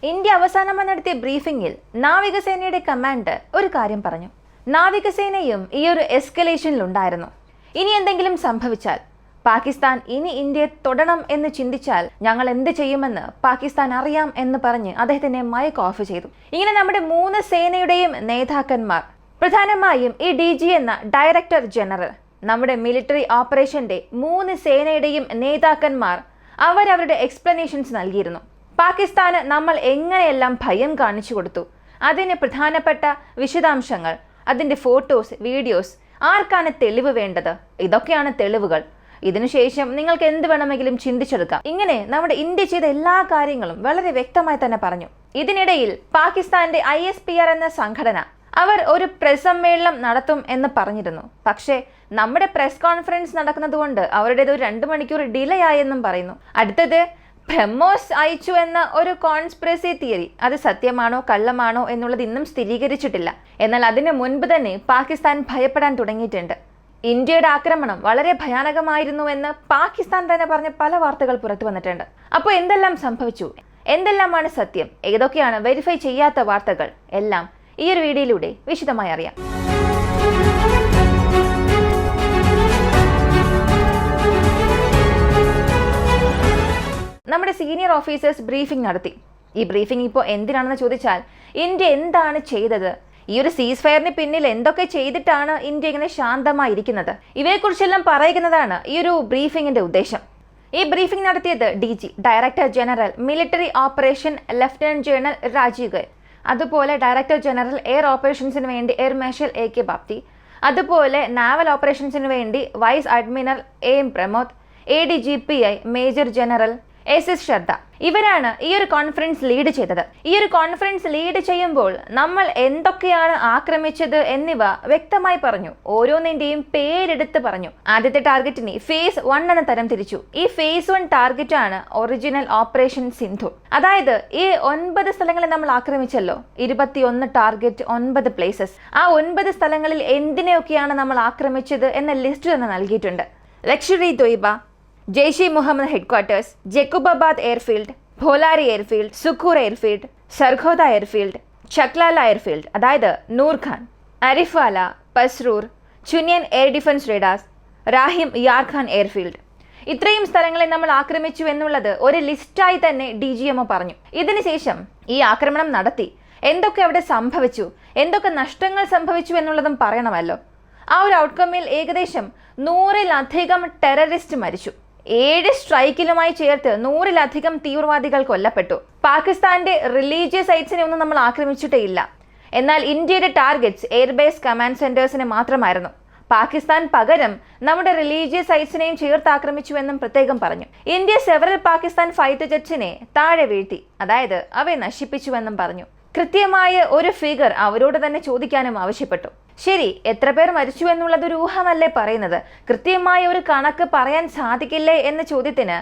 India അവസാനമായി നടത്തിയ ബ്രീഫിംഗിൽ നാവികസേനയുടെ കമാൻഡർ ഒരു കാര്യം പറഞ്ഞു. നാവികസേനയും ഈ ഒരു എസ്കലേഷനിലുണ്ടായിരുന്നു. ഇനി എന്തെങ്കിലും സംഭവിച്ചാൽ, പാകിസ്ഥാൻ ഇനി ഇന്ത്യയെ തൊടണം എന്ന് ചിന്തിച്ചാൽ ഞങ്ങൾ എന്ത് ചെയ്യുമെന്ന് പാകിസ്ഥാൻ അറിയാം എന്ന് പറഞ്ഞ് അദ്ദേഹത്തിനെ മൈക്ക് ഓഫ് ചെയ്തു. ഇങ്ങനെ നമ്മുടെ 3 സേനയുടെയും നേതാക്കന്മാർ, പ്രധാനമായും ഈ DG എന്ന ഡയറക്ടർ ജനറൽ, നമ്മുടെ മിലിറ്ററി ഓപ്പറേഷന്റെ 3 സേനയുടെയും നേതാക്കന്മാർ അവരവരുടെ എക്സ്പ്ലനേഷൻസ് നൽകിയിരുന്നു. പാകിസ്ഥാന് നമ്മൾ എങ്ങനെയെല്ലാം ഭയം കാണിച്ചു കൊടുത്തു, അതിന് പ്രധാനപ്പെട്ട വിശദാംശങ്ങൾ, അതിൻ്റെ ഫോട്ടോസ്, വീഡിയോസ്, ആർക്കാണ് തെളിവ് വേണ്ടത്, ഇതൊക്കെയാണ് തെളിവുകൾ. ഇതിനുശേഷം നിങ്ങൾക്ക് എന്ത് വേണമെങ്കിലും ചിന്തിച്ചെടുക്കാം. ഇങ്ങനെ നമ്മുടെ ഇന്ത്യ ചെയ്ത എല്ലാ കാര്യങ്ങളും വളരെ വ്യക്തമായി തന്നെ പറഞ്ഞു. ഇതിനിടയിൽ പാകിസ്ഥാന്റെ ISPR എന്ന സംഘടന അവർ ഒരു പ്രസ് സമ്മേളനം നടത്തും എന്ന് പറഞ്ഞിരുന്നു. പക്ഷേ നമ്മുടെ പ്രസ് കോൺഫറൻസ് നടക്കുന്നത് കൊണ്ട് അവരുടേത് ഒരു 2 മണിക്കൂർ ഡിലേ ആയെന്നും പറയുന്നു. അടുത്തത് ബ്രഹ്മോസ് അയച്ചു എന്ന ഒരു കോൺസ്പിറസി തിയറി, അത് സത്യമാണോ കള്ളമാണോ എന്നുള്ളത് ഇന്നും സ്ഥിരീകരിച്ചിട്ടില്ല. എന്നാൽ അതിന് മുൻപ് തന്നെ പാകിസ്ഥാൻ ഭയപ്പെടാൻ തുടങ്ങിയിട്ടുണ്ട്. ഇന്ത്യയുടെ ആക്രമണം വളരെ ഭയാനകമായിരുന്നു എന്ന് പാകിസ്ഥാൻ തന്നെ പറഞ്ഞ പല വാർത്തകൾ പുറത്തു വന്നിട്ടുണ്ട്. അപ്പോൾ എന്തെല്ലാം സംഭവിച്ചു, എന്തെല്ലാമാണ് സത്യം, ഏതൊക്കെയാണ് വെരിഫൈ ചെയ്യാത്ത വാർത്തകൾ, എല്ലാം ഈ ഒരു വീഡിയോയിലൂടെ വിശദമായി അറിയാം. നമ്മുടെ സീനിയർ ഓഫീസേഴ്സ് ബ്രീഫിംഗ് നടത്തി. ഈ ബ്രീഫിംഗ് ഇപ്പോൾ എന്തിനാണെന്ന് ചോദിച്ചാൽ, ഇന്ത്യ എന്താണ് ചെയ്തത്, ഈ ഒരു സീസ് ഫയറിന് പിന്നിൽ എന്തൊക്കെ ചെയ്തിട്ടാണ് ഇന്ത്യ ഇങ്ങനെ ശാന്തമായിരിക്കുന്നത്, ഇവയെക്കുറിച്ചെല്ലാം പറയുന്നതാണ് ഈ ഒരു ബ്രീഫിംഗിന്റെ ഉദ്ദേശം. ഈ ബ്രീഫിംഗ് നടത്തിയത് DG director general military operation lieutenant general Rajeev Goyal, അതുപോലെ ഡയറക്ടർ ജനറൽ എയർ ഓപ്പറേഷൻസിന് വേണ്ടി എയർ മാർഷൽ AK ബാപ്തി, അതുപോലെ നാവൽ ഓപ്പറേഷൻസിന് വേണ്ടി vice admiral AM Pramod, ADGPI major general SS Shraddha. ഇവരാണ് ഈ ഒരു കോൺഫറൻസ് ലീഡ് ചെയ്തത്. ഈ ഒരു കോൺഫറൻസ് ലീഡ് ചെയ്യുമ്പോൾ നമ്മൾ എന്തൊക്കെയാണ് ആക്രമിച്ചത് എന്നിവ വ്യക്തമായി പറഞ്ഞു. ഓരോന്നിന്റെയും പേരെടുത്ത് പറഞ്ഞു. ആദ്യത്തെ ടാർഗറ്റിനെ phase 1 എന്ന തരം തിരിച്ചു. ഈ phase 1 ടാർഗറ്റ് ആണ് ഒറിജിനൽ ഓപ്പറേഷൻ സിന്ധു. അതായത് ഈ 9 സ്ഥലങ്ങളെ നമ്മൾ ആക്രമിച്ചല്ലോ, 21 ടാർഗറ്റ്, 9 പ്ലേസസ്. ആ 9 സ്ഥലങ്ങളിൽ എന്തിനെയൊക്കെയാണ് നമ്മൾ ആക്രമിച്ചത് എന്ന ലിസ്റ്റ് തന്നെ നൽകിയിട്ടുണ്ട്. Lashkar-e Taiba, Jaish Mohammed headquarters, Jacobabad airfield, Bholari airfield, Sukkur airfield, Sargodha airfield, Chaklala airfield അതായത് Nur Khan, Arifwala, Pasrur, Chunian air defence radars, Rahim Yar Khan airfield. ഇത്രയും സ്ഥലങ്ങളെ നമ്മൾ ആക്രമിച്ചു എന്നുള്ളത് ഒരു ലിസ്റ്റായി തന്നെ DGMO പറഞ്ഞു. ഇതിനുശേഷം ഈ ആക്രമണം നടത്തി എന്തൊക്കെ അവിടെ സംഭവിച്ചു, എന്തൊക്കെ നഷ്ടങ്ങൾ സംഭവിച്ചു എന്നുള്ളതും പറയണമല്ലോ. ആ ഒരു ഔട്ട്കമ്മിൽ ഏകദേശം 100-ലധികം ടെററിസ്റ്റ് മരിച്ചു. 7 സ്ട്രൈക്കിലുമായി ചേർത്ത് 100-ലധികം തീവ്രവാദികൾ കൊല്ലപ്പെട്ടു. പാകിസ്ഥാന്റെ റിലീജിയസ് സൈറ്റ്സിനെ ഒന്നും നമ്മൾ ആക്രമിച്ചിട്ടേ ഇല്ല. എന്നാൽ ഇന്ത്യയുടെ ടാർഗറ്റ്സ് എയർബേസ് കമാൻഡ് സെന്റേഴ്സിനെ മാത്രമായിരുന്നു. പാകിസ്ഥാൻ പകരം നമ്മുടെ റിലീജിയസ് സൈറ്റ്സിനെയും ചേർത്ത് ആക്രമിച്ചു എന്നും പ്രത്യേകം പറഞ്ഞു. ഇന്ത്യ സെവറൽ പാകിസ്ഥാൻ ഫൈറ്റർ ജെറ്റ്സിനെ താഴെ വീഴ്ത്തി, അതായത് അവയെ നശിപ്പിച്ചുവെന്നും പറഞ്ഞു. കൃത്യമായ ഒരു ഫിഗർ അവരോട് തന്നെ ചോദിക്കാനും ആവശ്യപ്പെട്ടു. ശരി, എത്ര പേർ മരിച്ചു എന്നുള്ളത് ഒരു ഊഹമല്ലേ പറയുന്നത്, കൃത്യമായ ഒരു കണക്ക് പറയാൻ സാധിക്കില്ലേ എന്ന ചോദ്യത്തിന്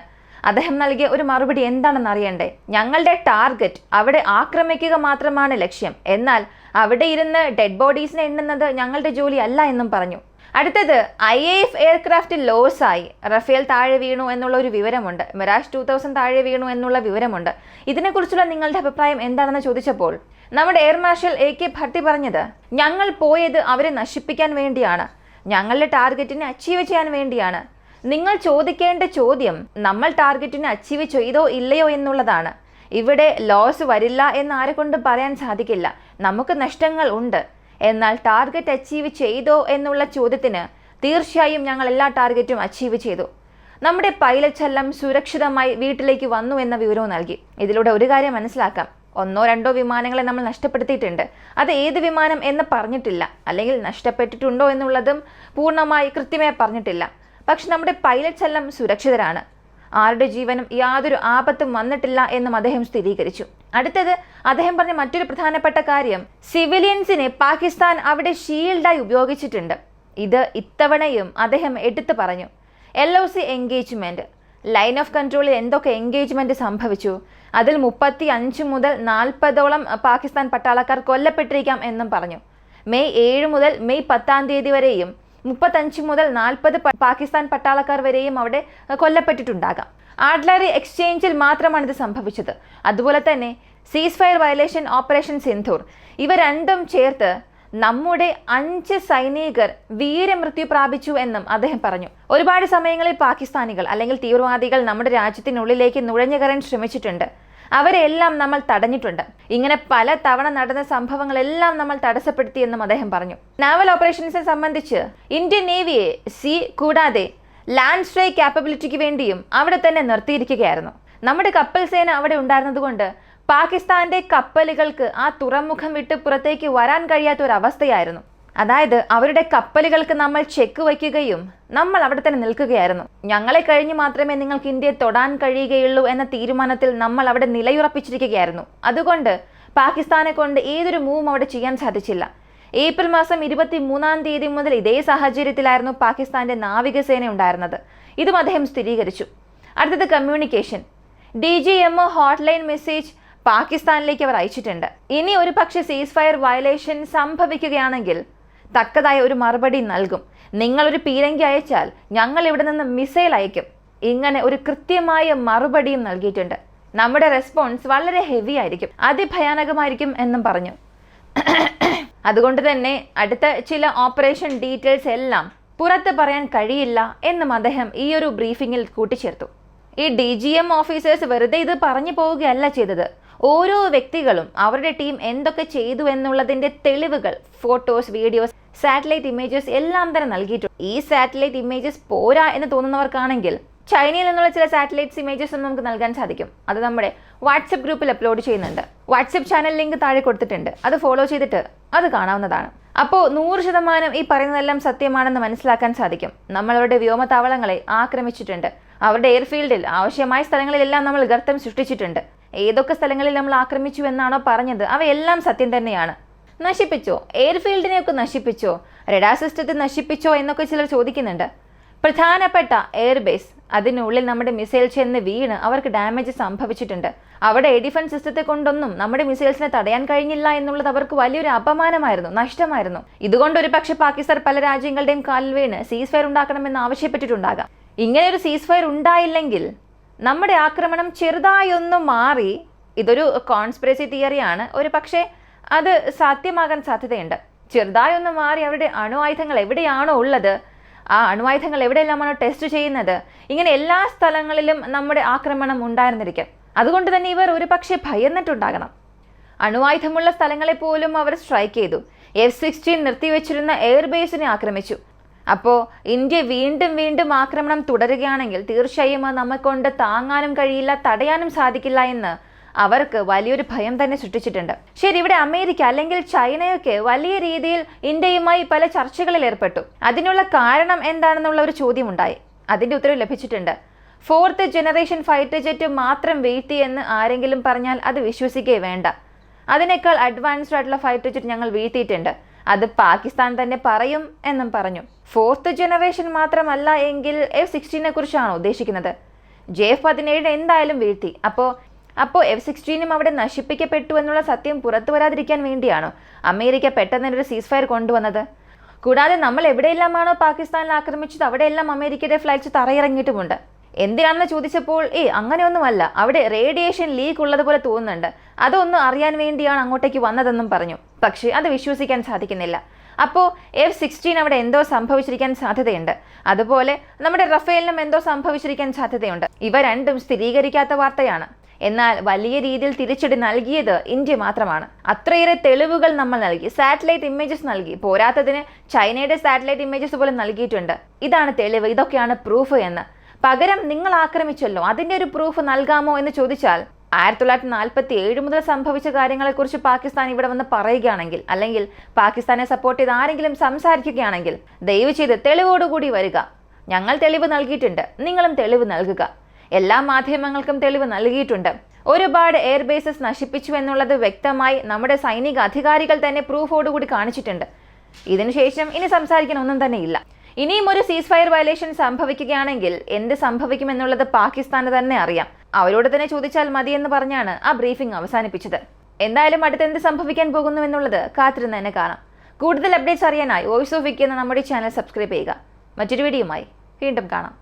അദ്ദേഹം നൽകിയ ഒരു മറുപടി എന്താണെന്ന് അറിയണ്ടേ? ഞങ്ങളുടെ ടാർഗറ്റ് അവിടെ ആക്രമിക്കുക മാത്രമാണ് ലക്ഷ്യം, എന്നാൽ അവിടെ ഇരുന്ന് ഡെഡ് ബോഡീസിനെ എണ്ണുന്നത് ഞങ്ങളുടെ ജോലി അല്ല എന്നും പറഞ്ഞു. അടുത്തത് IAF എയർക്രാഫ്റ്റ് ലോസ് ആയി, റഫേൽ താഴെ വീണു എന്നുള്ള ഒരു വിവരമുണ്ട്, മിറാഷ് 2000 താഴെ വീണു എന്നുള്ള വിവരമുണ്ട്. ഇതിനെക്കുറിച്ചുള്ള നിങ്ങളുടെ അഭിപ്രായം എന്താണെന്ന് ചോദിച്ചപ്പോൾ നമ്മുടെ എയർ മാർഷൽ AK ഭട്ടി പറഞ്ഞത്, ഞങ്ങൾ പോയത് അവരെ നശിപ്പിക്കാൻ വേണ്ടിയാണ്, ഞങ്ങളുടെ ടാർഗറ്റിനെ അച്ചീവ് ചെയ്യാൻ വേണ്ടിയാണ്. നിങ്ങൾ ചോദിക്കേണ്ട ചോദ്യം നമ്മൾ ടാർഗറ്റിനെ അച്ചീവ് ചെയ്തോ ഇല്ലയോ എന്നുള്ളതാണ്. ഇവിടെ ലോസ് വരില്ല എന്ന് ആരെക്കൊണ്ടും പറയാൻ സാധിക്കില്ല, നമുക്ക് നഷ്ടങ്ങൾ ഉണ്ട്. എന്നാൽ ടാർഗറ്റ് അച്ചീവ് ചെയ്തോ എന്നുള്ള ചോദ്യത്തിന് തീർച്ചയായും ഞങ്ങൾ എല്ലാ ടാർഗറ്റും അച്ചീവ് ചെയ്തു. നമ്മുടെ പൈലറ്റ്സ് എല്ലാം സുരക്ഷിതമായി വീട്ടിലേക്ക് വന്നു എന്ന വിവരവും നൽകി. ഇതിലൂടെ ഒരു കാര്യം മനസ്സിലാക്കാം, 1-2 വിമാനങ്ങളെ നമ്മൾ നഷ്ടപ്പെടുത്തിയിട്ടുണ്ട്. അത് ഏത് വിമാനം എന്ന് പറഞ്ഞിട്ടില്ല, അല്ലെങ്കിൽ നഷ്ടപ്പെട്ടിട്ടുണ്ടോ എന്നുള്ളതും പൂർണ്ണമായി കൃത്യമായി പറഞ്ഞിട്ടില്ല. പക്ഷെ നമ്മുടെ പൈലറ്റ്സ് എല്ലാം സുരക്ഷിതരാണ്, ആരുടെ ജീവനും യാതൊരു ആപത്തും വന്നിട്ടില്ല എന്നും അദ്ദേഹം സ്ഥിരീകരിച്ചു. അടുത്തത് അദ്ദേഹം പറഞ്ഞ മറ്റൊരു പ്രധാനപ്പെട്ട കാര്യം, സിവിലിയൻസിനെ പാകിസ്ഥാൻ അവിടെ ഷീൽഡായി ഉപയോഗിച്ചിട്ടുണ്ട്. ഇത് ഇത്തവണയും അദ്ദേഹം എടുത്തു പറഞ്ഞു. LOC എൻഗേജ്മെന്റ്, ലൈൻ ഓഫ് കൺട്രോളിൽ എന്തൊക്കെ എൻഗേജ്മെന്റ് സംഭവിച്ചു, അതിൽ 35 മുതൽ 40ഓളം പാകിസ്ഥാൻ പട്ടാളക്കാർ കൊല്ലപ്പെട്ടിരിക്കാം എന്നും പറഞ്ഞു. മെയ് 7 മുതൽ മെയ് 10-ാം തീയതി വരെയും 35 മുതൽ 40 പാകിസ്ഥാൻ പട്ടാളക്കാർ വരെയും അവിടെ കൊല്ലപ്പെട്ടിട്ടുണ്ടാകാം. ആർട്ടിലറി എക്സ്ചേഞ്ചിൽ മാത്രമാണ് ഇത് സംഭവിച്ചത്. അതുപോലെ തന്നെ സീസ് ഫയർ വയലേഷൻ ഓപ്പറേഷൻ സിന്ധൂർ ഇവ രണ്ടും ചേർത്ത് നമ്മുടെ 5 സൈനികർ വീരമൃത്യു പ്രാപിച്ചു എന്നും അദ്ദേഹം പറഞ്ഞു. ഒരുപാട് സമയങ്ങളിൽ പാകിസ്ഥാനികൾ അല്ലെങ്കിൽ തീവ്രവാദികൾ നമ്മുടെ രാജ്യത്തിനുള്ളിലേക്ക് നുഴഞ്ഞു കയറാൻ ശ്രമിച്ചിട്ടുണ്ട്. അവരെല്ലാം നമ്മൾ തടഞ്ഞിട്ടുണ്ട്. ഇങ്ങനെ പല തവണ നടന്ന സംഭവങ്ങളെല്ലാം നമ്മൾ തടസ്സപ്പെടുത്തിയെന്നും അദ്ദേഹം പറഞ്ഞു. നാവൽ ഓപ്പറേഷൻസിനെ സംബന്ധിച്ച് ഇന്ത്യൻ നേവിയെ സീ കൂടാതെ ലാൻഡ് സ്ട്രൈക്ക് കാപ്പബിലിറ്റിക്ക് വേണ്ടിയും അവിടെ തന്നെ നിർത്തിയിരിക്കുകയായിരുന്നു. നമ്മുടെ കപ്പൽ സേന അവിടെ ഉണ്ടായിരുന്നതുകൊണ്ട് പാകിസ്ഥാന്റെ കപ്പലുകൾക്ക് ആ തുറമുഖം വിട്ട് പുറത്തേക്ക് വരാൻ കഴിയാത്ത ഒരു അവസ്ഥയായിരുന്നു. അതായത് അവരുടെ കപ്പലുകൾക്ക് നമ്മൾ ചെക്ക് വയ്ക്കുകയും നമ്മൾ അവിടെ തന്നെ നിൽക്കുകയായിരുന്നു. ഞങ്ങളെ കഴിഞ്ഞ് മാത്രമേ നിങ്ങൾക്ക് ഇന്ത്യയെ തൊടാൻ കഴിയുകയുള്ളൂ എന്ന തീരുമാനത്തിൽ നമ്മൾ അവിടെ നിലയുറപ്പിച്ചിരിക്കുകയായിരുന്നു. അതുകൊണ്ട് പാകിസ്ഥാനെ കൊണ്ട് ഏതൊരു മൂവും അവിടെ ചെയ്യാൻ സാധിച്ചില്ല. ഏപ്രിൽ മാസം 23-ാം തീയതി മുതൽ ഇതേ സാഹചര്യത്തിലായിരുന്നു പാകിസ്ഥാന്റെ നാവികസേന ഉണ്ടായിരുന്നത്. ഇതും അദ്ദേഹം സ്ഥിരീകരിച്ചു. അടുത്തത് കമ്മ്യൂണിക്കേഷൻ. DGMO ഹോട്ട്ലൈൻ മെസ്സേജ് പാകിസ്ഥാനിലേക്ക് അവർ അയച്ചിട്ടുണ്ട്. ഇനി ഒരു പക്ഷേ സീസ് ഫയർ വയലേഷൻ സംഭവിക്കുകയാണെങ്കിൽ തക്കതായ ഒരു മറുപടി നൽകും. നിങ്ങളൊരു പീരങ്കി അയച്ചാൽ ഞങ്ങൾ ഇവിടെ നിന്ന് മിസൈൽ അയക്കും. ഇങ്ങനെ ഒരു കൃത്യമായ മറുപടിയും നൽകിയിട്ടുണ്ട്. നമ്മുടെ റെസ്പോൺസ് വളരെ ഹെവി ആയിരിക്കും, അതിഭയാനകമായിരിക്കും എന്നും പറഞ്ഞു. അതുകൊണ്ട് തന്നെ അടുത്ത ചില ഓപ്പറേഷൻ ഡീറ്റെയിൽസ് എല്ലാം പുറത്ത് പറയാൻ കഴിയില്ല എന്നും അദ്ദേഹം ഈ ഒരു ബ്രീഫിങ്ങിൽ കൂട്ടിച്ചേർത്തു. ഈ DGM ഓഫീസേഴ്സ് വെറുതെ ഇത് പറഞ്ഞു പോവുകയല്ല ചെയ്തത്. ഓരോ വ്യക്തികളും അവരുടെ ടീം എന്തൊക്കെ ചെയ്തു എന്നുള്ളതിന്റെ തെളിവുകൾ, ഫോട്ടോസ്, വീഡിയോസ്, സാറ്റലൈറ്റ് ഇമേജസ് എല്ലാം തന്നെ നൽകിയിട്ടുണ്ട്. ഈ സാറ്റലൈറ്റ് ഇമേജസ് പോരാ എന്ന് തോന്നുന്നവർക്കാണെങ്കിൽ ചൈനയിൽ നിന്നുള്ള ചില സാറ്റലൈറ്റ്സ് ഇമേജസ് ഒന്നും നമുക്ക് നൽകാൻ സാധിക്കും. അത് നമ്മുടെ വാട്സപ്പ് ഗ്രൂപ്പിൽ അപ്ലോഡ് ചെയ്യുന്നുണ്ട്. വാട്സപ്പ് ചാനൽ ലിങ്ക് താഴെ കൊടുത്തിട്ടുണ്ട്. അത് ഫോളോ ചെയ്തിട്ട് അത് കാണാവുന്നതാണ്. അപ്പോൾ 100% ഈ പറയുന്നതെല്ലാം സത്യമാണെന്ന് മനസ്സിലാക്കാൻ സാധിക്കും. നമ്മളവരുടെ വ്യോമതാവളങ്ങളെ ആക്രമിച്ചിട്ടുണ്ട്. അവരുടെ എയർഫീൽഡിൽ ആവശ്യമായ സ്ഥലങ്ങളിലെല്ലാം നമ്മൾ ഗർത്തം സൃഷ്ടിച്ചിട്ടുണ്ട്. ഏതൊക്കെ സ്ഥലങ്ങളിൽ നമ്മൾ ആക്രമിച്ചു എന്നാണോ പറഞ്ഞത് അവയെല്ലാം സത്യം തന്നെയാണ്. നശിപ്പിച്ചോ? എയർഫീൽഡിനെയൊക്കെ നശിപ്പിച്ചോ? റഡാർ സിസ്റ്റത്തെ നശിപ്പിച്ചോ എന്നൊക്കെ ചിലർ ചോദിക്കുന്നുണ്ട്. പ്രധാനപ്പെട്ട എയർബേസ്, അതിനുള്ളിൽ നമ്മുടെ മിസൈൽ ചെന്ന് വീണ് അവർക്ക് ഡാമേജ് സംഭവിച്ചിട്ടുണ്ട്. അവിടെ എയർ ഡിഫൻസ് സിസ്റ്റത്തെ കൊണ്ടൊന്നും നമ്മുടെ മിസൈൽസിനെ തടയാൻ കഴിഞ്ഞില്ല എന്നുള്ളത് അവർക്ക് വലിയൊരു അപമാനമായിരുന്നു, നഷ്ടമായിരുന്നു. ഇതുകൊണ്ട് ഒരു പക്ഷേ പാകിസ്ഥാൻ പല രാജ്യങ്ങളുടെയും കാലിൽ വീണ് സീസ് ഫയർ ഉണ്ടാക്കണമെന്ന് ആവശ്യപ്പെട്ടിട്ടുണ്ടാകാം. ഇങ്ങനെ ഒരു സീസ് ഫയർ ഉണ്ടായില്ലെങ്കിൽ നമ്മുടെ ആക്രമണം ചെറുതായൊന്ന് മാറി, ഇതൊരു കോൺസ്പിറസി തിയറിയാണ്, ഒരു പക്ഷേ അത് സാധ്യമാകാൻ സാധ്യതയുണ്ട്. ചെറുതായൊന്ന് മാറി അവരുടെ അണുആയുധങ്ങൾ എവിടെയാണോ ഉള്ളത്, ആ അണുആയുധങ്ങൾ എവിടെയെല്ലാമാണോ ടെസ്റ്റ് ചെയ്യുന്നത്, ഇങ്ങനെ എല്ലാ സ്ഥലങ്ങളിലും നമ്മുടെ ആക്രമണം ഉണ്ടായിരുന്നിരിക്കും. അതുകൊണ്ട് തന്നെ ഇവർ ഒരു പക്ഷേ ഭയന്നിട്ടുണ്ടാകണം. അണുആയുധമുള്ള സ്ഥലങ്ങളെ പോലും അവർ സ്ട്രൈക്ക് ചെയ്തു. F-16 നിർത്തിവെച്ചിരുന്ന എയർബേസിനെ ആക്രമിച്ചു. അപ്പോൾ ഇന്ത്യ വീണ്ടും വീണ്ടും ആക്രമണം തുടരുകയാണെങ്കിൽ തീർച്ചയായും അത് നമ്മെക്കൊണ്ട് താങ്ങാനും കഴിയില്ല, തടയാനും സാധിക്കില്ല എന്ന് അവർക്ക് വലിയൊരു ഭയം തന്നെ സൃഷ്ടിച്ചിട്ടുണ്ട്. ശരി, ഇവിടെ അമേരിക്ക അല്ലെങ്കിൽ ചൈനയൊക്കെ വലിയ രീതിയിൽ ഇന്ത്യയുമായി പല ചർച്ചകളിൽ ഏർപ്പെട്ടു. അതിനുള്ള കാരണം എന്താണെന്നുള്ള ഒരു ചോദ്യമുണ്ടായി. അതിന്റെ ഉത്തരവ് ലഭിച്ചിട്ടുണ്ട്. 4th ജനറേഷൻ ഫൈറ്റർ ജെറ്റ് മാത്രം വീഴ്ത്തി എന്ന് ആരെങ്കിലും പറഞ്ഞാൽ അത് വിശ്വസിക്കേ വേണ്ട. അതിനേക്കാൾ അഡ്വാൻസ്ഡ് ആയിട്ടുള്ള ഫൈറ്റർ ജെറ്റ് ഞങ്ങൾ വീഴ്ത്തിയിട്ടുണ്ട്. അത് പാകിസ്ഥാൻ തന്നെ പറയും എന്നും പറഞ്ഞു. 4th ജനറേഷൻ മാത്രമല്ല എങ്കിൽ F-16 കുറിച്ചാണോ ഉദ്ദേശിക്കുന്നത്? JF-17 എന്തായാലും വീഴ്ത്തി. അപ്പോൾ F-16 അവിടെ നശിപ്പിക്കപ്പെട്ടു എന്നുള്ള സത്യം പുറത്തു വരാതിരിക്കാൻ വേണ്ടിയാണോ അമേരിക്ക പെട്ടെന്നൊരു സീസ് ഫയർ കൊണ്ടുവന്നത്? കൂടാതെ നമ്മൾ എവിടെയെല്ലാമാണോ പാകിസ്ഥാനിൽ ആക്രമിച്ചത് അവിടെയെല്ലാം അമേരിക്കയുടെ ഫ്ലൈറ്റ്സ് തറയിറങ്ങിയിട്ടുമുണ്ട്. എന്തിനാണെന്ന് ചോദിച്ചപ്പോൾ അങ്ങനെയൊന്നുമല്ല, അവിടെ റേഡിയേഷൻ ലീക്ക് ഉള്ളതുപോലെ തോന്നുന്നുണ്ട്, അതൊന്നും അറിയാൻ വേണ്ടിയാണ് അങ്ങോട്ടേക്ക് വന്നതെന്നും പറഞ്ഞു. പക്ഷേ അത് വിശ്വസിക്കാൻ സാധിക്കുന്നില്ല. അപ്പോൾ F-16 അവിടെ എന്തോ സംഭവിച്ചിരിക്കാൻ സാധ്യതയുണ്ട്. അതുപോലെ നമ്മുടെ റഫേലിനും എന്തോ സംഭവിച്ചിരിക്കാൻ സാധ്യതയുണ്ട്. ഇവ രണ്ടും സ്ഥിരീകരിക്കാത്ത വാർത്തയാണ്. എന്നാൽ വലിയ രീതിയിൽ തിരിച്ചടി നൽകിയത് ഇന്ത്യ മാത്രമാണ്. അത്രയേറെ തെളിവുകൾ നമ്മൾ നൽകി, സാറ്റലൈറ്റ് ഇമേജസ് നൽകി. പോരാത്തതിന് ചൈനയുടെ സാറ്റലൈറ്റ് ഇമേജസ് പോലും നൽകിയിട്ടുണ്ട്. ഇതാണ് തെളിവ്, ഇതൊക്കെയാണ് പ്രൂഫ് എന്ന്. പകരം നിങ്ങൾ ആക്രമിച്ചല്ലോ, അതിന്റെ ഒരു പ്രൂഫ് നൽകാമോ എന്ന് ചോദിച്ചാൽ 1947 മുതൽ സംഭവിച്ച കാര്യങ്ങളെക്കുറിച്ച് പാകിസ്ഥാൻ ഇവിടെ വന്ന് പറയുകയാണെങ്കിൽ, അല്ലെങ്കിൽ പാകിസ്ഥാനെ സപ്പോർട്ട് ചെയ്ത് ആരെങ്കിലും സംസാരിക്കുകയാണെങ്കിൽ ദയവ് ചെയ്ത് തെളിവോടുകൂടി വരിക. ഞങ്ങൾ തെളിവ് നൽകിയിട്ടുണ്ട്, നിങ്ങളും തെളിവ് നൽകുക. എല്ലാ മാധ്യമങ്ങൾക്കും തെളിവ് നൽകിയിട്ടുണ്ട്. ഒരുപാട് എയർബേസസ് നശിപ്പിച്ചു എന്നുള്ളത് വ്യക്തമായി നമ്മുടെ സൈനിക അധികാരികൾ തന്നെ പ്രൂഫോടുകൂടി കാണിച്ചിട്ടുണ്ട്. ഇതിനുശേഷം ഇനി സംസാരിക്കാൻ ഒന്നും തന്നെ ഇല്ല. ഇനിയും ഒരു സീസ് ഫയർ വയലേഷൻ സംഭവിക്കുകയാണെങ്കിൽ എന്ത് സംഭവിക്കുമെന്നുള്ളത് പാകിസ്ഥാന് തന്നെ അറിയാം. അവരോട് തന്നെ ചോദിച്ചാൽ മതിയെന്ന് പറഞ്ഞാണ് ആ ബ്രീഫിംഗ് അവസാനിപ്പിച്ചത്. എന്തായാലും അടുത്ത് എന്ത് സംഭവിക്കാൻ പോകുന്നു എന്നുള്ളത് കാത്തിരുന്ന് തന്നെ കാണാം. കൂടുതൽ അപ്ഡേറ്റ്സ് അറിയാനായി വോയിസ് ഓഫ് വിക്കി എന്ന നമ്മുടെ ചാനൽ സബ്സ്ക്രൈബ് ചെയ്യുക. മറ്റൊരു വീഡിയോയുമായി വീണ്ടും കാണാം.